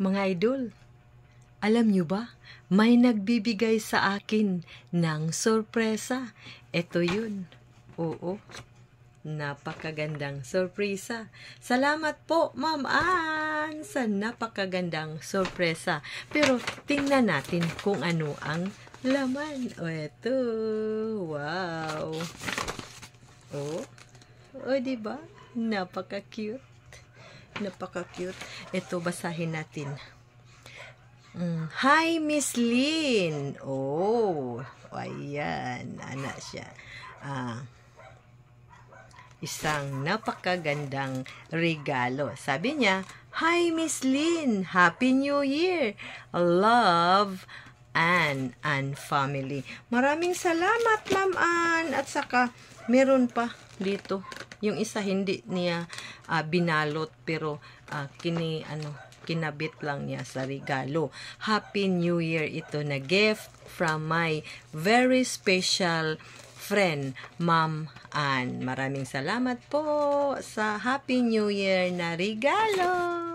Mga idol, alam nyo ba, may nagbibigay sa akin ng sorpresa. Ito yun. Oo, napakagandang sorpresa. Salamat po, Ma'am Ann, sa napakagandang sorpresa. Pero tingnan natin kung ano ang laman. O, ito. Wow. O, diba? Napaka-cute. Napaka-cute. Ito, basahin natin. Hi, Miss Lynn. Oh, ayan. Anak siya. Isang napakagandang regalo. Sabi niya, Hi, Miss Lynn. Happy New Year. Love, Ann and family. Maraming salamat, Ma'am Ann. At saka, meron pa dito. Yung isa hindi niya binalot, pero kinabit lang niya sa regalo. Happy New Year ito na gift from my very special friend, Ma'am Ann. Maraming salamat po sa Happy New Year na regalo.